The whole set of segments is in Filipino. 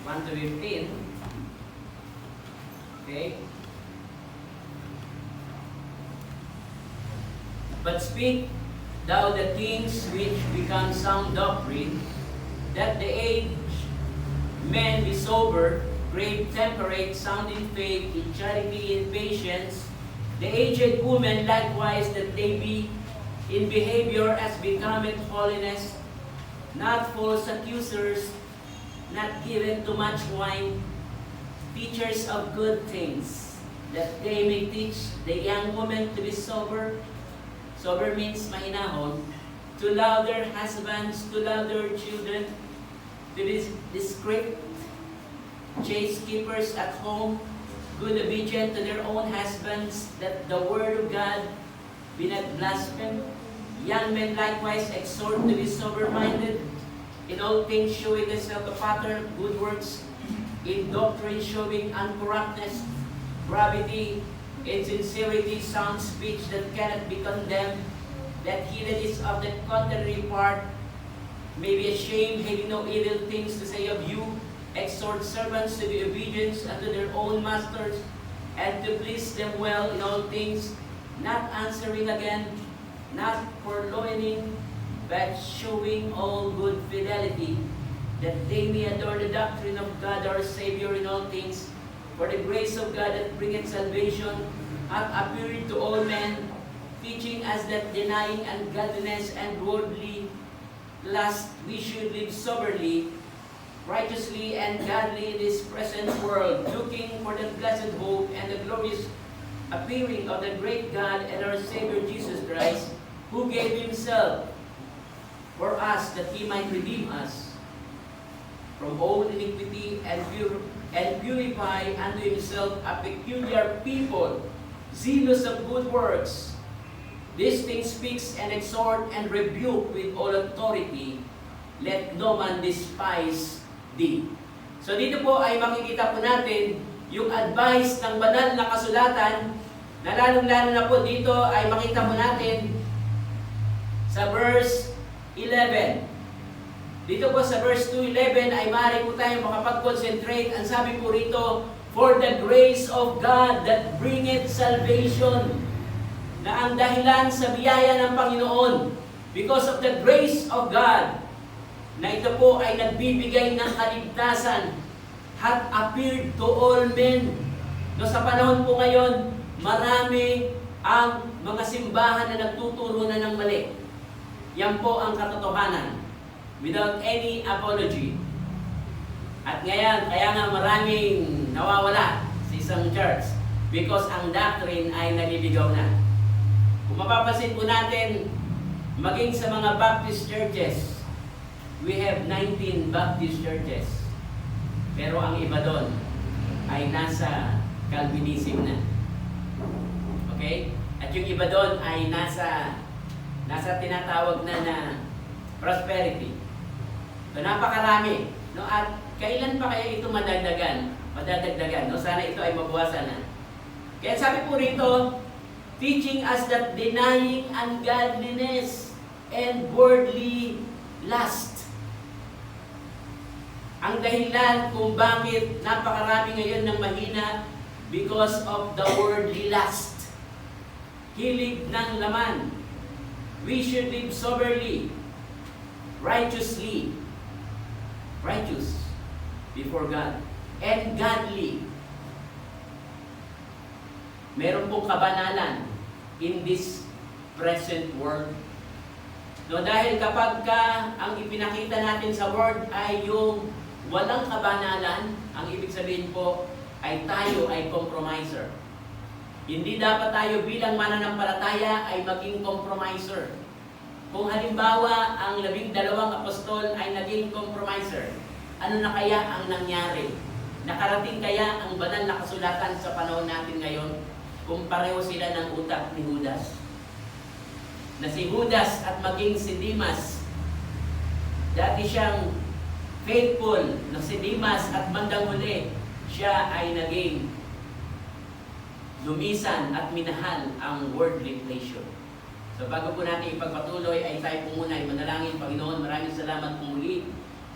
1 to 15. Okay? But speak thou the things which become sound doctrine, that the aged men be sober, grave, temperate, sound in faith, in charity, in patience. The aged women likewise, that they be in behavior as becometh holiness, not false accusers, not given to much wine, teachers of good things, that they may teach the young women to be sober. Sober means mahinahon, to love their husbands, to love their children, to be discreet, chaste keepers at home, good obedient to their own husbands, that the word of God be not blasphemed. Young men likewise exhort to be sober-minded, in all things showing themselves a pattern of good works, in doctrine showing uncorruptness, gravity, in sincerity, sound speech that cannot be condemned, that he that is of the contrary part may be ashamed, having no evil things to say of you. Exhort servants to be obedient unto their own masters, and to please them well in all things, not answering again, not purloining, but showing all good fidelity, that they may adorn the doctrine of God our Savior in all things. For the grace of God that bringeth salvation hath appeared to all men, teaching us that denying ungodliness and worldly lust, we should live soberly, righteously, and godly in this present world, looking for the blessed hope and the glorious appearing of the great God and our Savior Jesus Christ, who gave himself for us, that he might redeem us from all iniquity, and purify unto himself a peculiar people, zealous of good works. These things speaks and exhort and rebuke with all authority. Let no man despise thee. So dito po ay makikita po natin yung advice ng banal na kasulatan, na lalong-lalo na po dito ay makita po natin sa verse 11. Dito po sa verse 2:11 ay maaari po tayo makapag-concentrate. Ang sabi po rito, for the grace of God that bringeth salvation, na ang dahilan sa biyaya ng Panginoon, because of the grace of God, na ito po ay nagbibigay ng kaligtasan, hath appeared to all men. No, sa panahon po ngayon, marami ang mga simbahan na nagtuturo na ng mali. Yan po ang katotohanan, without any apology. At ngayon, kaya nga maraming nawawala sa isang church, because ang doctrine ay naliligaw na. Kung mapapansin po natin, maging sa mga Baptist churches, we have 19 Baptist churches. Pero ang iba doon ay nasa Calvinism na. Okay? At yung iba doon ay nasa tinatawag na prosperity. So napakarami. No? At kailan pa kaya ito madadagdagan? No? Sana ito ay mabawasan na. Kaya sabi po rito, teaching us that denying ungodliness and worldly lust. Ang dahilan kung bakit napakarami ngayon ng mahina, because of the worldly lust. Hilig ng laman. We should live soberly, righteously, righteous before God, and godly. Meron pong kabanalan in this present world. No, dahil kapag ang ipinakita natin sa word ay yung walang kabanalan, ang ibig sabihin po ay tayo ay compromiser. Hindi dapat tayo bilang mananampalataya ay maging compromiser. Kung halimbawa ang 12 apostol ay naging compromiser, ano na kaya ang nangyari? Nakarating kaya ang banal na kasulatan sa panahon natin ngayon kung pareho sila ng utak ni Judas? Na si Judas at maging si Dimas, dati siyang faithful, na si Dimas at bandang huli, siya ay naging lumisan at minahal ang worldly pleasure. So bago po natin ipagpatuloy ay tayo po muna ay manalangin. Panginoon, maraming salamat po muli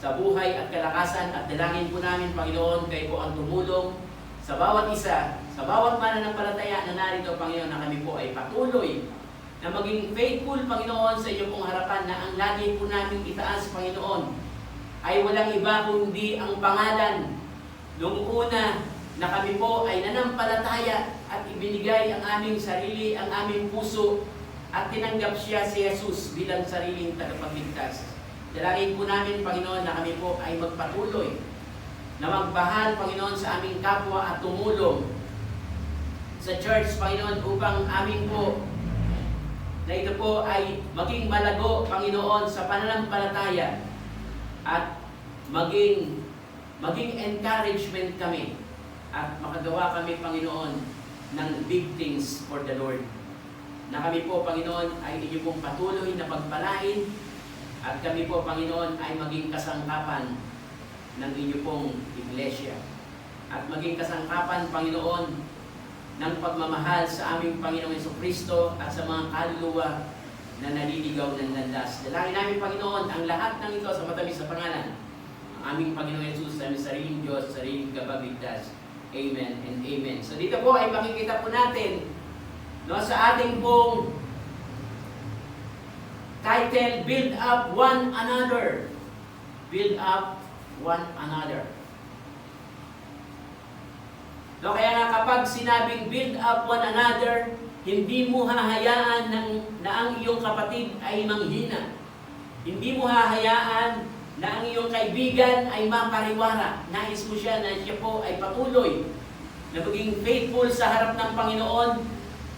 sa buhay at kalakasan, at dalangin po namin, Panginoon, kayo po ang tumulong sa bawat isa, sa bawat mananampalataya na narito, Panginoon, na kami po ay patuloy na maging faithful, Panginoon, sa iyo pong harapan, na ang lagi po namin itaas, Panginoon, ay walang iba kundi ang pangalan noong una na kami po ay nanampalataya at ibinigay ang aming sarili, ang aming puso, at tinanggap siya si Jesus bilang sariling tagapagligtas. Dalangin po namin, Panginoon, na kami po ay magpatuloy na magmahal, Panginoon, sa aming kapwa at tumulong sa church, Panginoon, upang amin po na ito po ay maging malago, Panginoon, sa pananampalataya at maging encouragement kami at makagawa kami, Panginoon, ng big things for the Lord. Na kami po, Panginoon, ay inyo pong patuloy na pagpalain at kami po, Panginoon, ay maging kasangkapan ng inyo pong iglesia. At maging kasangkapan, Panginoon, ng pagmamahal sa aming Panginoong Jesucristo at sa mga kaluluwa na naliligaw ng landas. Dalangin namin, Panginoon, ang lahat ng ito sa matamis sa pangalan ang aming Panginoong Jesus, sa aming sariling Diyos, sariling kapagligtas. Amen and amen. So dito po ay makikita po natin, no, sa ating pong title, Build Up One Another. Build up one another. No, kaya nga kapag sinabing build up one another, hindi mo hahayaan na ang iyong kapatid ay manghina. Hindi mo hahayaan na ang iyong kaibigan ay mapariwara. Nais mo siya na siya po ay patuloy na maging faithful sa harap ng Panginoon,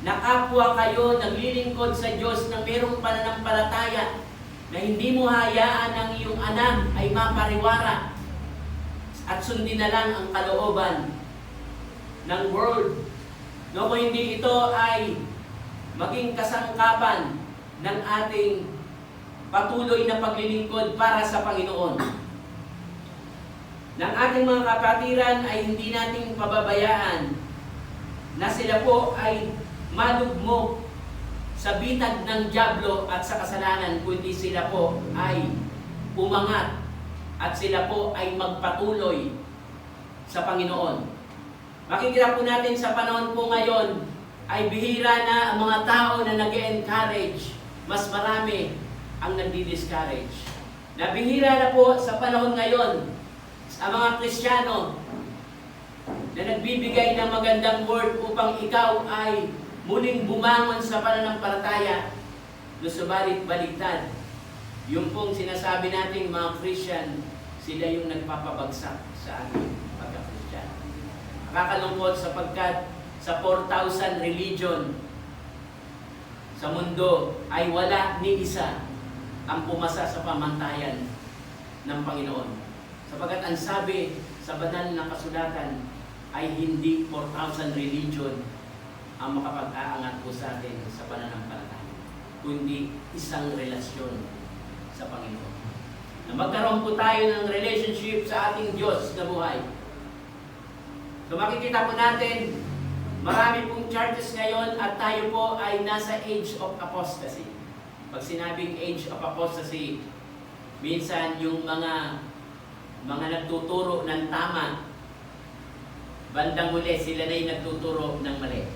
na kapwa kayo naglilingkod sa Diyos na mayroong pananampalataya, na hindi mo hayaan ang iyong anak ay mapariwara at sundin na lang ang kalooban ng world. No, kung hindi ito ay maging kasangkapan ng ating patuloy na paglilingkod para sa Panginoon. Ng ating mga kapatiran ay hindi nating pababayaan na sila po ay malugmok sa bitag ng dyablo at sa kasalanan, kundi sila po ay umangat at sila po ay magpatuloy sa Panginoon. Makikita po natin sa panahon po ngayon ay bihira na ang mga tao na nag-encourage, mas marami ang nagdi-discourage. Nabihira na po sa panahon ngayon ang mga Kristiyano na nagbibigay ng magandang word upang ikaw ay muling bumangon sa pananampalataya. No, subalit baligtad, yung pong sinasabi nating mga Christian, sila yung nagpapabagsak sa ating pagka-Christian. Nakakalungkot sapagkat sa 4,000 religion sa mundo ay wala ni isa ang pumasa sa pamantayan ng Panginoon. Sapagkat ang sabi sa banal na kasulatan ay hindi 4,000 religion ang makapag-aangat po sa atin sa pananampalataya, kundi isang relasyon sa Panginoon. Na magkaroon po tayo ng relationship sa ating Diyos na buhay. So makikita po natin, marami pong churches ngayon at tayo po ay nasa age of apostasy. Pag sinabing age of apostasy, minsan yung mga nagtuturo ng tama, bandang huli sila na yung nagtuturo ng mali.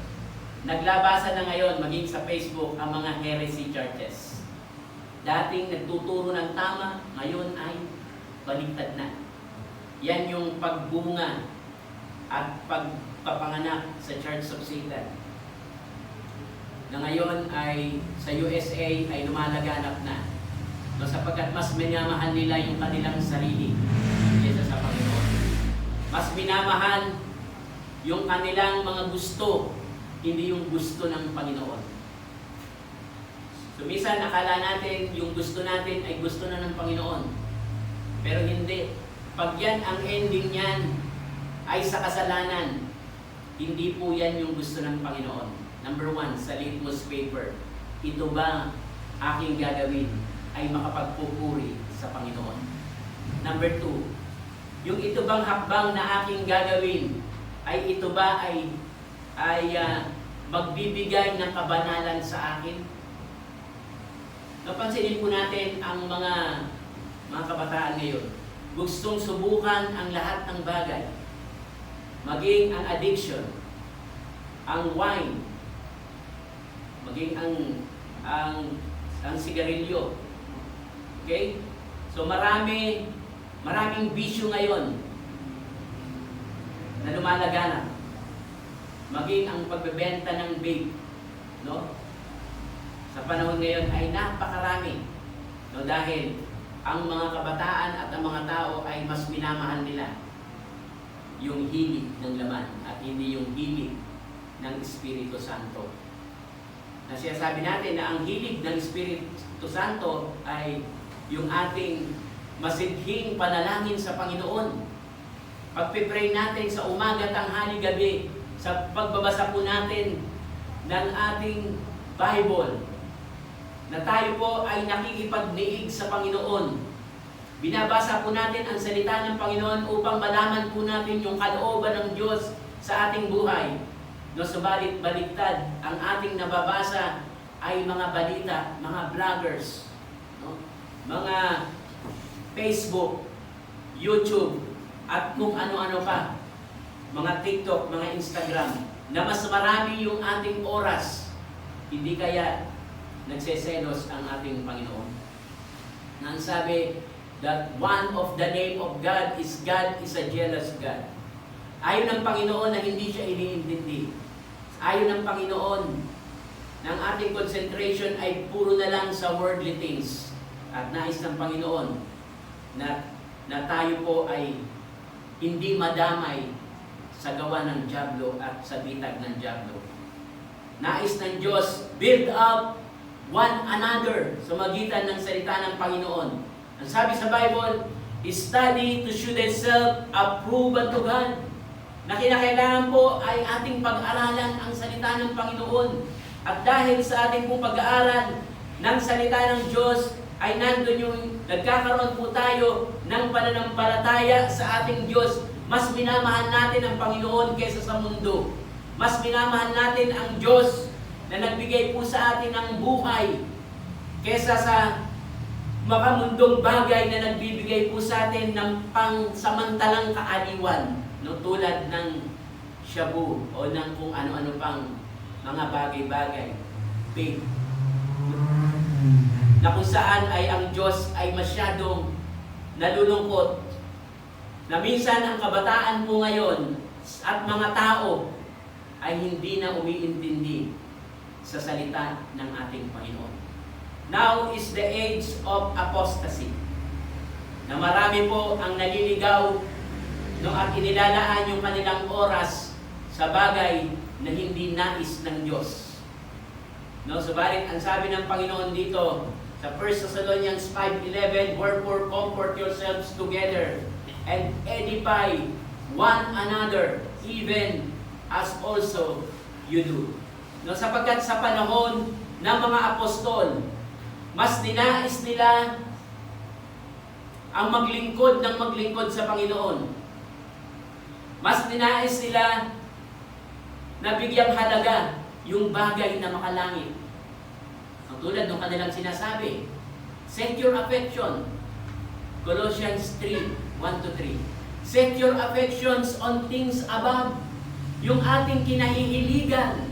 Naglabasa na ngayon, maging sa Facebook, ang mga heresy churches. Dating nagtuturo ng tama, ngayon ay baligtad na. Yan yung pagbunga at pagpapanganak sa Church of Satan, na ngayon ay sa USA ay lumalaganap na. No, sapagkat mas minamahal nila yung kanilang sarili kaysa sa Panginoon. Mas minamahal yung kanilang mga gusto, hindi yung gusto ng Panginoon. So minsan akala natin yung gusto natin ay gusto na ng Panginoon. Pero hindi. Pag yan ang ending niyan ay sa kasalanan, hindi po yan yung gusto ng Panginoon. Number 1, sa litmus paper, ito ba aking gagawin ay makapagpupuri sa Panginoon? Number 2, yung ito bang hakbang na aking gagawin ay ito ba ay magbibigay ng kabanalan sa akin? Napansinin po natin ang mga kabataan ngayon. gustong subukan ang lahat ng bagay. Maging ang addiction, ang wine, maging ang sigarilyo. Okay? So maraming bisyo ngayon na lumalaganap. Maging ang pagbebenta ng vape, no? Sa panahon ngayon ay napakarami, no? Dahil ang mga kabataan at ang mga tao ay mas minamahal nila yung hilig ng laman at hindi yung hilig ng Espiritu Santo. Na sinasabi natin na ang hilig ng Espiritu Santo ay yung ating masidhing panalangin sa Panginoon. Pagpipray natin sa umaga, tanghali, gabi, sa pagbabasa po natin ng ating Bible, na tayo po ay nakikipagniig sa Panginoon. Binabasa po natin ang salita ng Panginoon upang malaman po natin yung kalooban ng Diyos sa ating buhay. No, subalit baliktad, ang ating nababasa ay mga balita, mga vloggers, no? Mga Facebook, YouTube, at kung ano-ano pa, mga TikTok, mga Instagram, na mas marami yung ating oras. Hindi kaya nagseselos ang ating Panginoon. Nang sabi that one of the name of God is a jealous God. Ayon ng Panginoon na hindi siya iniintindi. Ayon ng Panginoon ng ating concentration ay puro na lang sa worldly things. At nais ng Panginoon na tayo po ay hindi madamay sa gawa ng dyablo at sa bitag ng dyablo. Nais ng Diyos, build up one another sa magitan ng salita ng Panginoon. Ang sabi sa Bible, study to show thyself approved unto God. Na kinakailangan po ay ating pag-aralan ang salita ng Panginoon. At dahil sa ating pong pag-aaral ng salita ng Diyos, ay nandun yung nagkakaroon po tayo ng pananampalataya sa ating Diyos. Mas minamahal natin ang Panginoon kaysa sa mundo. Mas minamahal natin ang Diyos na nagbigay po sa atin ng buhay kaysa sa makamundong bagay na nagbibigay po sa atin ng pangsamantalang kaaliwan, no? Tulad ng shabu o ng kung ano-ano pang mga bagay-bagay. Faith. Na kung saan ay ang Diyos ay masyadong nalulungkot. Na minsan ang kabataan po ngayon at mga tao ay hindi na umiintindi sa salita ng ating Panginoon. Now is the age of apostasy. Na marami po ang naliligaw no, at inilalaan yung kanilang oras sa bagay na hindi nais ng Diyos. No, subalit ang sabi ng Panginoon dito sa 1 Thessalonians 5:11, wherefore comfort yourselves together and edify one another, even as also you do. No, sapagkat sa panahon ng mga apostol, mas ninais nila ang maglingkod ng maglingkod sa Panginoon. Mas ninais nila na bigyang halaga yung bagay na makalangit. Tulad ng kanilang sinasabi, set your affection, Colossians 3:1-3. Set your affections on things above. Yung ating kinahihiligan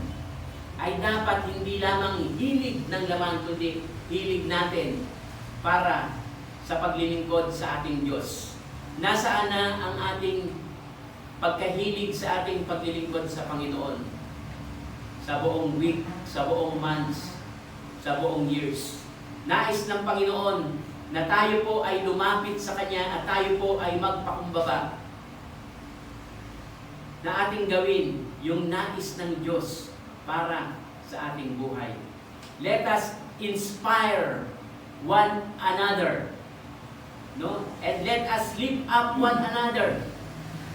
ay dapat hindi lamang hilig ng laman, kundi hilig natin para sa paglilingkod sa ating Diyos. Nasaan na ang ating pagkahilig sa ating paglilingkod sa Panginoon? Sa buong week, sa buong months, sa buong years. Nais ng Panginoon na tayo po ay lumapit sa Kanya at tayo po ay magpakumbaba. Na ating gawin yung nais ng Diyos para sa ating buhay. Let us inspire one another. No? And let us lift up one another.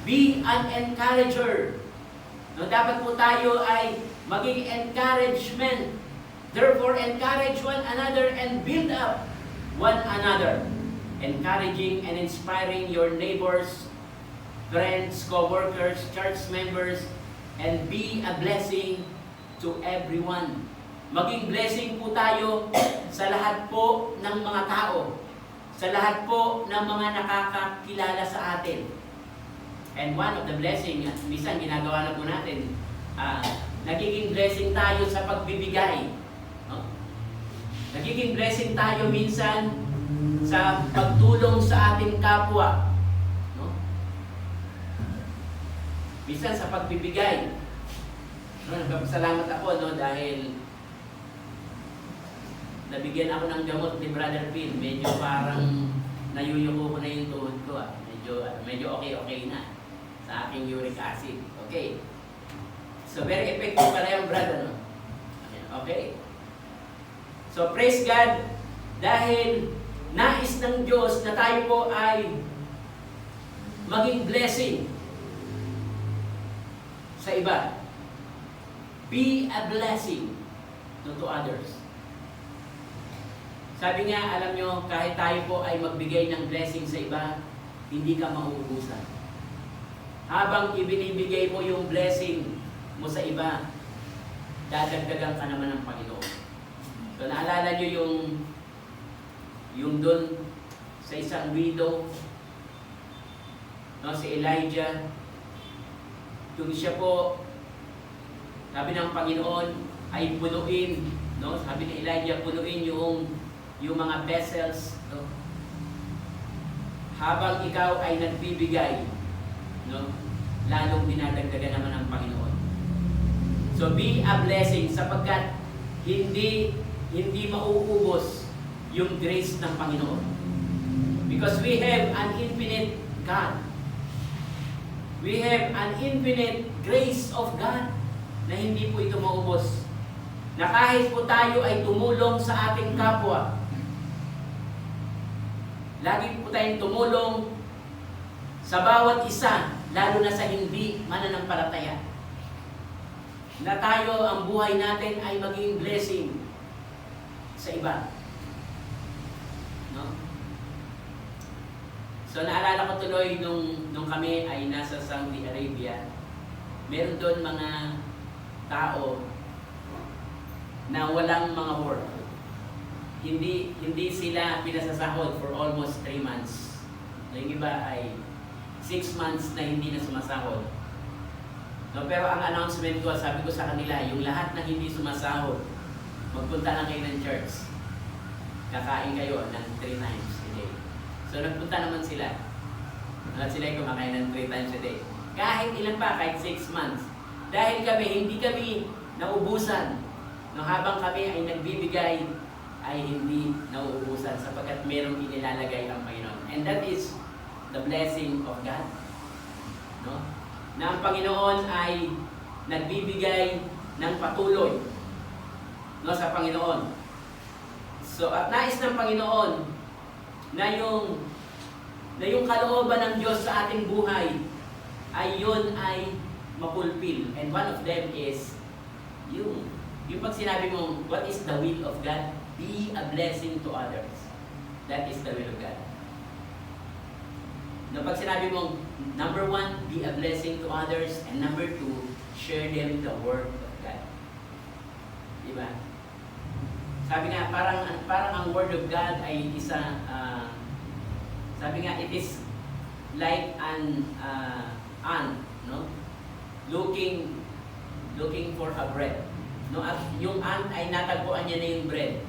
Be an encourager. No, dapat po tayo ay maging encouragement. Therefore, encourage one another and build up one another. Encouraging and inspiring your neighbors, friends, co-workers, church members, and be a blessing to everyone. Maging blessing po tayo sa lahat po ng mga tao. sa lahat po ng mga nakakakilala sa atin. And one of the blessing, at minsan ginagawa na po natin, nagiging blessing tayo sa pagbibigay. No? Nagiging blessing tayo minsan sa pagtulong sa ating kapwa. No? Minsan sa pagbibigay. No, nagpapasalamat ako dahil nabigyan ako ng gamot ni Brother Phil. Medyo parang nayuyuko ko na yung tuhod ko. Medyo okay na sa aking uric acid. Okay. So very effective pala yung brother. No? Okay. So praise God dahil nais ng Diyos na tayo po ay maging blessing sa iba. Be a blessing to others. Sabi nga, alam nyo, kahit tayo po ay magbigay ng blessing sa iba, hindi ka mauubusan. Habang ibinibigay mo yung blessing mo sa iba, dadagdagan ka naman ng Panginoon. So naalala nyo yung doon sa isang widow, no, si Elijah, yung siya po, sabi ng Panginoon ay punuin, no? Sabi ni Elijah, punuin yung mga vessels, no? Habang ikaw ay nagbibigay, no? Lalong dinadagdagan naman ng Panginoon. So be a blessing sapagkat hindi mauubos yung grace ng Panginoon. Because we have an infinite God. We have an infinite grace of God na hindi po ito maubos. Na kahit po tayo ay tumulong sa ating kapwa, lagi po tayong tumulong sa bawat isa, lalo na sa hindi mananampalataya. Na tayo, ang buhay natin ay maging blessing sa iba. No? So naalala ko tuloy nung kami ay nasa Saudi Arabia, meron doon mga tao na walang mga work. Hindi sila pinasasahod for almost 3 months. Yung iba ay 6 months na hindi na sumasahod. No, pero ang announcement ko, sabi ko sa kanila, yung lahat na hindi sumasahod, magpunta lang kayo ng church. Kakain kayo ng 3 times a day. So nagpunta naman sila. At sila ay kumakain ng 3 times a day. Kahit ilan pa, kahit 6 months. Dahil hindi kami naubusan. No, habang kami ay nagbibigay, ay hindi nauubusan sapagkat merong inilalagay ang Panginoon. And that is the blessing of God. No? Na ang Panginoon ay nagbibigay ng patuloy, no, sa Panginoon. So, at nais ng Panginoon na yung kalooban ng Diyos sa ating buhay ay yun ay mapulpil. And one of them is yung pag sinabi mo, what is the will of God? Be a blessing to others. That is the will of God. No, pag sinabi mo, number 1, be a blessing to others, and number 2, share them the word of God. Diba? Sabi nga, parang ang word of God ay isa, sabi nga, it is like an ant, no? Looking for a bread. No, at yung ant ay natagpuan niya na yung bread.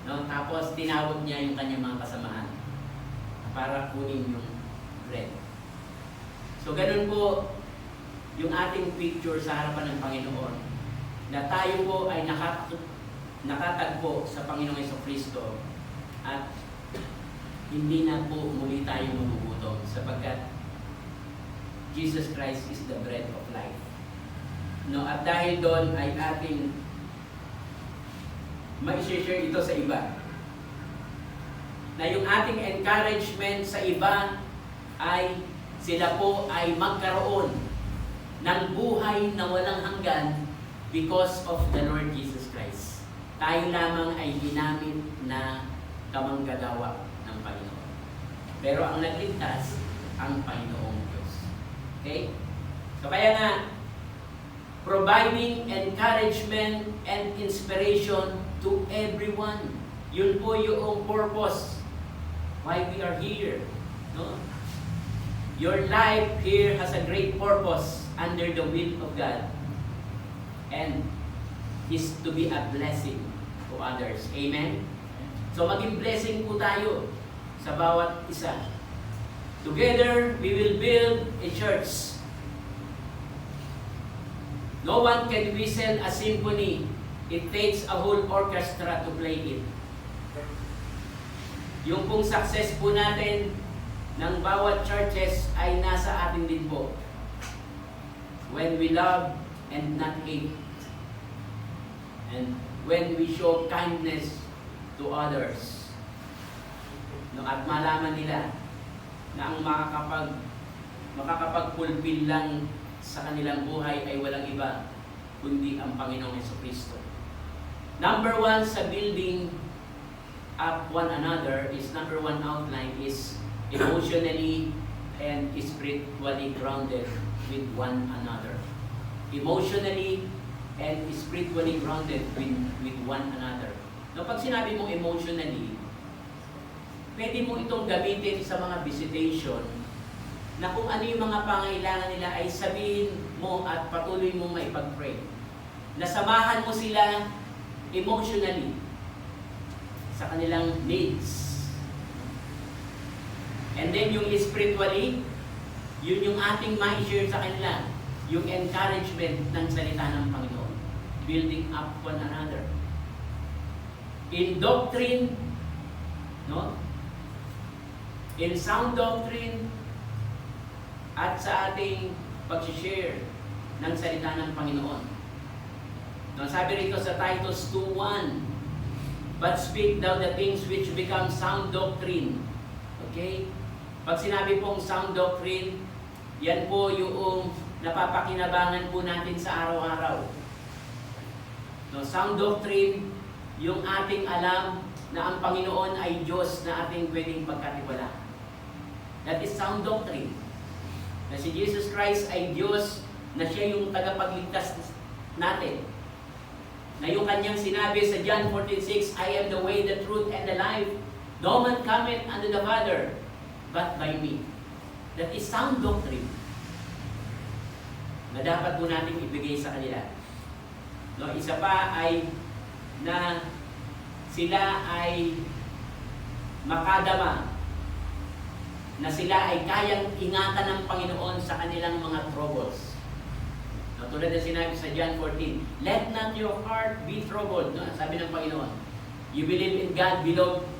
No, tapos tinawag niya yung kanyang mga kasamahan para kunin yung bread. So ganun po yung ating picture sa harapan ng Panginoon, na tayo po ay nakatagpo sa Panginoong Jesucristo at hindi na po muli tayo magugutom sapagkat Jesus Christ is the bread of life. No, at dahil doon ay ating ma-share ito sa iba. Na yung ating encouragement sa iba ay sila po ay magkaroon ng buhay na walang hanggan because of the Lord Jesus Christ. Tayo lamang ay ginamit na kamanggagawa ng Panginoon. Pero ang nagligtas, ang Panginoong Diyos. Okay? So kaya nga, providing encouragement and inspiration to everyone. Yun po yung purpose why we are here. No? Your life here has a great purpose under the will of God, and is to be a blessing to others. Amen? So maging blessing po tayo sa bawat isa. Together, we will build a church. No one can whistle a symphony. It takes a whole orchestra to play it. Yung pong success po natin ng bawat churches ay nasa atin din po. When we love and not hate. And when we show kindness to others. No, at malaman nila na ang makakapag-fulfill lang sa kanilang buhay ay walang iba kundi ang Panginoong Jesucristo. Number one sa building up one another is, number one outline is emotionally and spiritually grounded with one another. Emotionally and spiritually grounded with one another. No, pag sinabi mong emotionally, pwede mo itong gamitin sa mga visitation na kung ano yung mga pangailangan nila ay sabihin mo at patuloy mong maipag-pray. Nasamahan mo sila emotionally sa kanilang needs. And then yung spiritually, yun yung ating ma-share sa kanila, yung encouragement ng salita ng Panginoon. Building up one another. In doctrine, no? In sound doctrine, at sa ating pag-share ng salita ng Panginoon. No, sabi rito sa Titus 2:1, but speak thou the things which become sound doctrine. Okay? Pag sinabi pong sound doctrine, yan po yung napapakinabangan po natin sa araw-araw. No, sound doctrine, yung ating alam na ang Panginoon ay Diyos na ating pwedeng pagkatiwala. That is sound doctrine. Na si Jesus Christ ay Diyos, na siya yung tagapagligtas natin. Na yung kanyang sinabi sa John 14:6, I am the way, the truth, and the life. No man cometh unto the Father, but by me. That is sound doctrine. Na dapat po natin ibigay sa kanila. No, isa pa ay na sila ay makadama, na sila ay kayang ingatan ng Panginoon sa kanilang mga troubles. No, tulad na sinabi sa John 14, let not your heart be troubled. No, sabi ng Panginoon, you believe in God,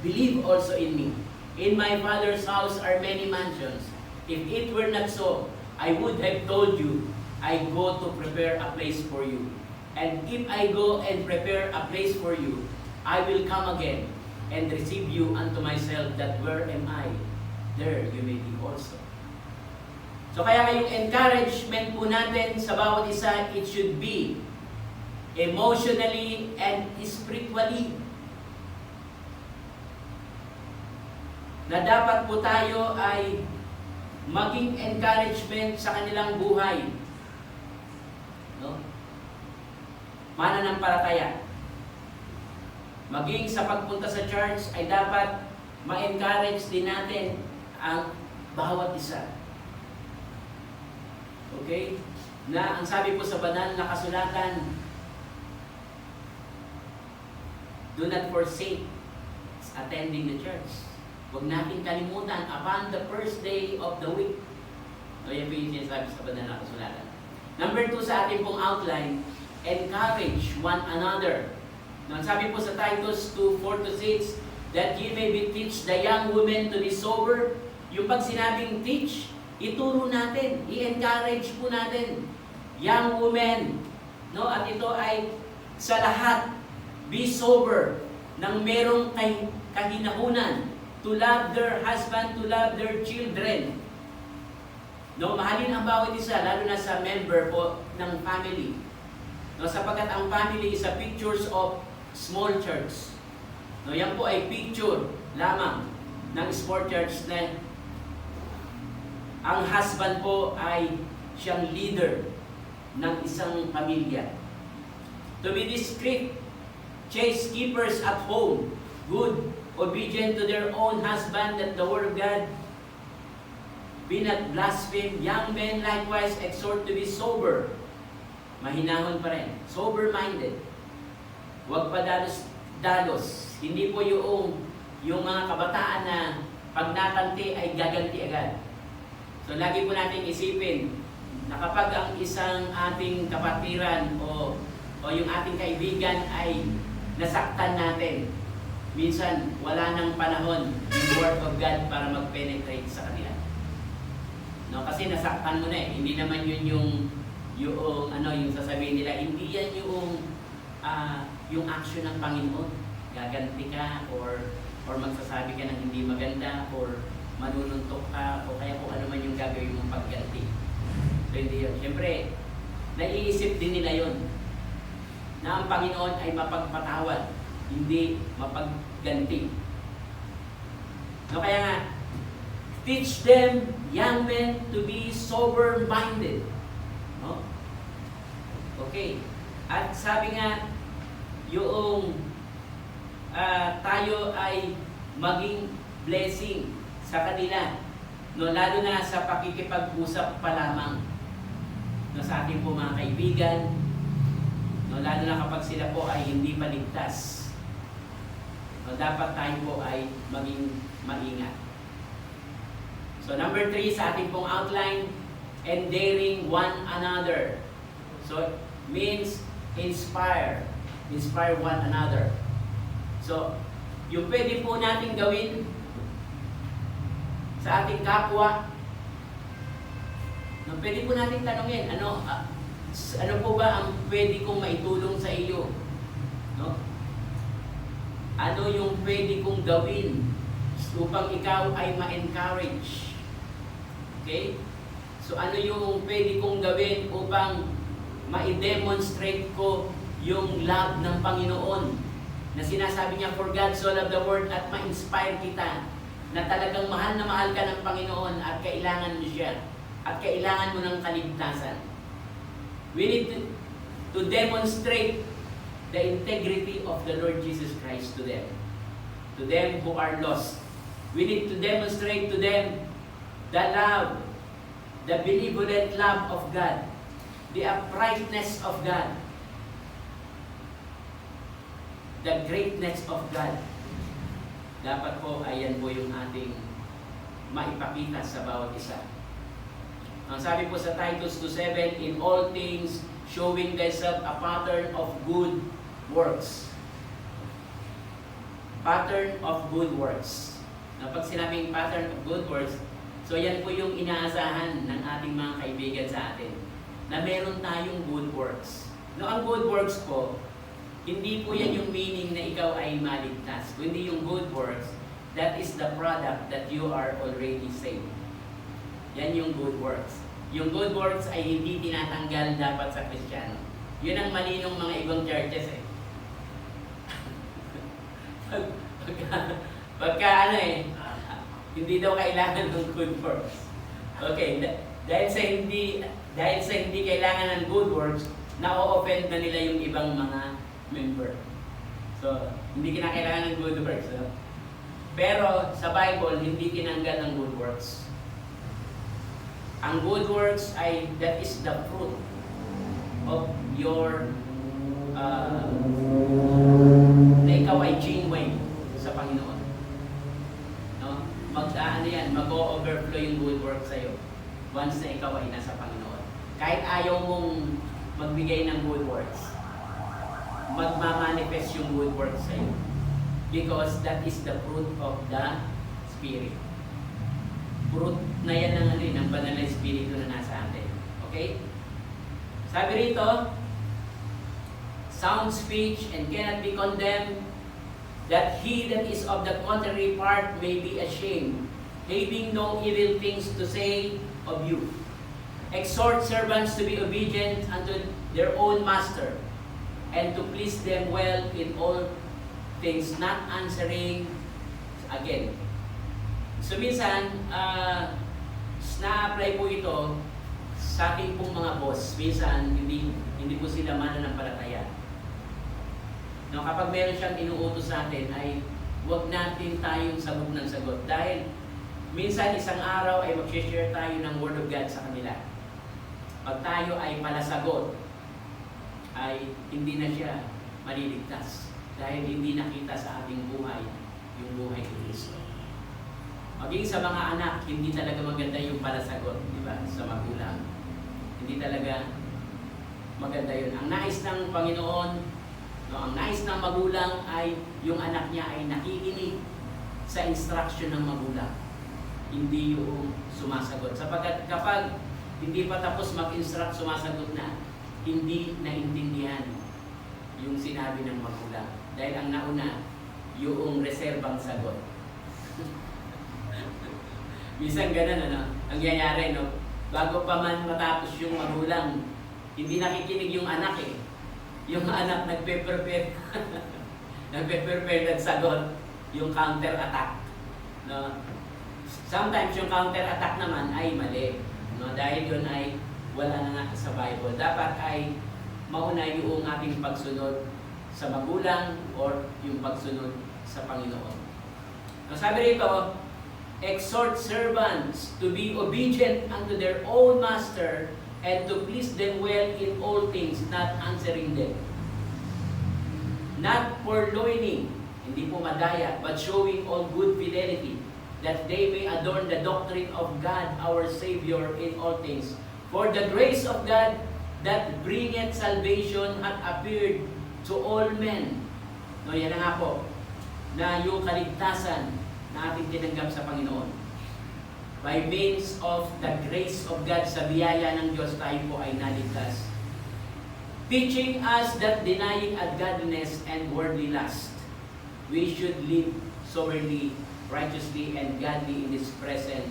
believe also in me. In my Father's house are many mansions. If it were not so, I would have told you, I go to prepare a place for you. And if I go and prepare a place for you, I will come again and receive you unto myself, that where am I, there you may be also. So kaya yung encouragement po natin sa bawat isa, it should be emotionally and spiritually. Na dapat po tayo ay maging encouragement sa kanilang buhay. No? Mananampalataya. Maging sa pagpunta sa church ay dapat ma-encourage din natin ang bawat isa. Okay? Na ang sabi po sa banal na kasulatan, do not forsake attending the church. Huwag natin kalimutan upon the first day of the week. So yan po yung sinasabi sa banal na kasulatan. Number 2 sa ating pong outline, encourage one another. Now, sabi po sa Titus 2:4-6, that ye may be teach the young women to be sober. Yung pag sinabing teach, ituro natin, i-encourage po natin. Young women, no? At ito ay sa lahat, be sober, nang merong kahinahunan, to love their husband, to love their children. No, mahalin ang bawat isa, lalo na sa member po ng family. No, sapagkat ang family is a pictures of small church. No, yan po ay picture lamang ng small church na ang husband po ay siyang leader ng isang pamilya. To be discreet, chase keepers at home, good obedient to their own husband, that the word of God be not blasphemed. Young men likewise exhort to be sober. Mahinahon pa rin. Sober-minded. Huwag pa dalos. Hindi po yung mga kabataan na pag nakanti ay gaganti agad. So lagi po natin isipin na kapag ang isang ating kapatiran o yung ating kaibigan ay nasaktan natin, minsan wala nang panahon yung Word of God para mag-penetrate sa kanila. No, kasi nasaktan mo na eh. Hindi naman yun yung sasabihin nila. Hindi yan yung action ng Panginoon. Gaganti ka or magsasabi ka ng hindi maganda or manununtok ka o kaya kung ano man yung gagawin mong pagganti. So hindi yun. Siyempre, naiisip din nila yun na ang Panginoon ay mapagpatawad, hindi mapagganti. No, kaya nga, teach them, young men, to be sober-minded. No? Okay. At sabi nga, yung tayo ay maging blessing sa kanila. No, lalo na sa pakikipag-usap pa lamang. No, sa ating po mga kaibigan, no, lalo na kapag sila po ay hindi pa ligtas. No, dapat tayo po ay maging maingat. So number 3 sa ating pong outline, endearing one another. So means inspire one another. So yung pwede po natin gawin sa ating kapwa, no, pwede po natin tanungin, ano po ba ang pwede kong maitulong sa iyo? No? Ano yung pwede kong gawin upang ikaw ay ma-encourage? Okay? So ano yung pwede kong gawin upang ma-demonstrate ko yung love ng Panginoon na sinasabi niya, for God so loved the world, at ma-inspire kita na talagang mahal na mahal ka ng Panginoon at kailangan mo siya at kailangan mo ng kaligtasan. We need to demonstrate the integrity of the Lord Jesus Christ to them who are lost. We need to demonstrate to them the love, the benevolent love of God, the uprightness of God, the greatness of God. Dapat po, ayan po yung ating maipakita sa bawat isa. Ang sabi po sa Titus 2:7, in all things, showing thyself a pattern of good works. Pattern of good works. Na pag sinabing pattern of good works, so yan po yung inaasahan ng ating mga kaibigan sa atin, na meron tayong good works. No, ang good works po, hindi po yan yung meaning na ikaw ay maligtas, kundi yung good works, that is the product that you are already saved. Yan yung good works. Yung good works ay hindi tinatanggal dapat sa Kristiyano. Yun ang mali ng mga ibang churches eh. pagka hindi daw kailangan ng good works. Okay, dahil sa hindi kailangan ng good works, na-offend na nila yung ibang mga member. So, hindi kinakailangan ng good works. No? Pero sa Bible, hindi tinanggal ang good works. Ang good works ay, that is the fruit of your na ikaw ay genuine sa Panginoon. No? Mag-o-overflow yung good works sa'yo once na ikaw ay nasa Panginoon. Kahit ayaw mong magbigay ng good works, magmamanifest yung good works sa'yo. Because that is the fruit of the Spirit. Fruit na yan ng banal na Espiritu na nasa atin. Okay? Sabi rito, sound speech and cannot be condemned, that he that is of the contrary part may be ashamed, having no evil things to say of you. Exhort servants to be obedient unto their own master, and to please them well in all things, not answering again. So minsan, na-apply po ito sa ating pong mga boss. Minsan, hindi po sila mananampalataya. No, kapag meron siyang inuutos sa atin, ay huwag natin tayong sabog ng sagot. Dahil minsan isang araw ay mag-share tayo ng Word of God sa kanila. Pag tayo ay palasagot, ay hindi na siya maliligtas. Dahil hindi nakita sa ating buhay yung buhay ni Kristo. Maging sa mga anak, hindi talaga maganda yung palasagot, di ba? Sa magulang. Hindi talaga maganda yun. Ang nais ng Panginoon, no, ang nais ng magulang ay yung anak niya ay nakikinig sa instruction ng magulang. Hindi yung sumasagot. Sapagkat kapag hindi pa tapos mag-instruct, sumasagot na, hindi naintindihan yung sinabi ng magulang. Dahil ang nauna, yung reserbang sagot. Minsan ganun, ano, ang nangyayari, no? Bago pa man matapos yung magulang, hindi nakikinig yung anak eh. Yung anak nagpe-prepare, nagpe-prepare ng sagot, yung counter-attack. No? Sometimes yung counter-attack naman ay mali. No? Dahil yun ay wala na nga sa Bible. Dapat ay mauna yung ating pagsunod sa magulang or yung pagsunod sa Panginoon. Ang sabi rito, exhort servants to be obedient unto their own master and to please them well in all things, not answering them. Not purloining, hindi po madaya, but showing all good fidelity, that they may adorn the doctrine of God our Savior in all things. For the grace of God that bringeth salvation hath appeared to all men. No, yan na nga po, na yung kaligtasan na ating tinanggap sa Panginoon. By means of the grace of God, sa biyaya ng Diyos, tayo po ay naligtas. Teaching us that denying ungodliness and worldly lust, we should live soberly, righteously, and godly in this present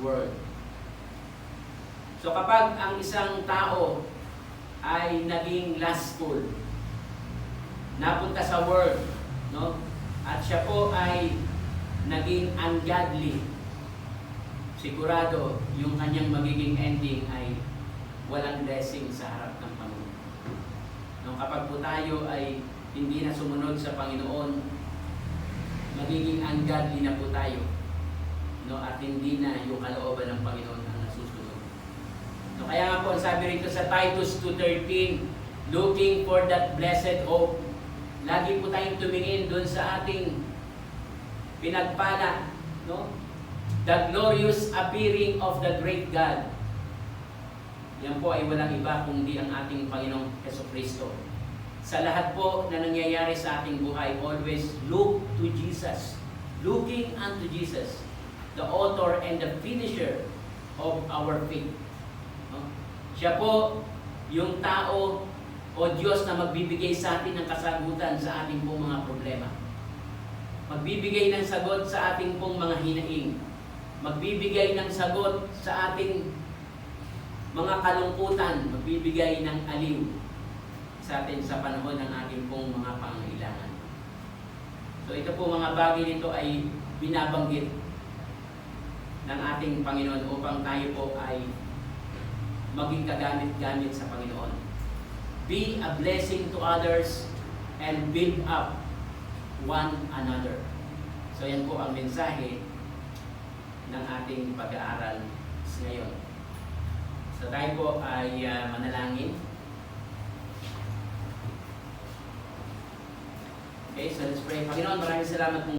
world. So kapag ang isang tao ay naging lustful, napunta sa world, no? At siya po ay naging ungodly, sigurado yung kanyang magiging ending ay walang blessing sa harap ng Panginoon. No, kapag po tayo ay hindi na sumunod sa Panginoon, magiging ungodly na po tayo. No, at hindi na yung kalooban ng Panginoon ang nasusunod. No, kaya nga po, sabi rito sa Titus 2:13, looking for that blessed hope. Lagi po tayong tumingin doon sa ating pinagpala, no? The glorious appearing of the great God. Yan po ay walang iba kundi ang ating Panginoong Jesucristo. Sa lahat po na nangyayari sa ating buhay, always look to Jesus. Looking unto Jesus, the author and the finisher of our faith. No? Siya po yung tao o Diyos na magbibigay sa atin ng kasagutan sa ating pong mga problema. Magbibigay ng sagot sa ating pong mga hinaing. Magbibigay ng sagot sa ating mga kalungkutan. Magbibigay ng aliw sa atin sa panahon ng ating pong mga pangangailangan. So ito po, mga bagay nito ay binabanggit ng ating Panginoon upang tayo po ay maging kagamit-gamit sa Panginoon. Be a blessing to others and build up one another. So yan po ang mensahe ng ating pag-aaral ngayon. So tayo po ay manalangin. Okay, so let's pray. Panginoon, maraming salamat po.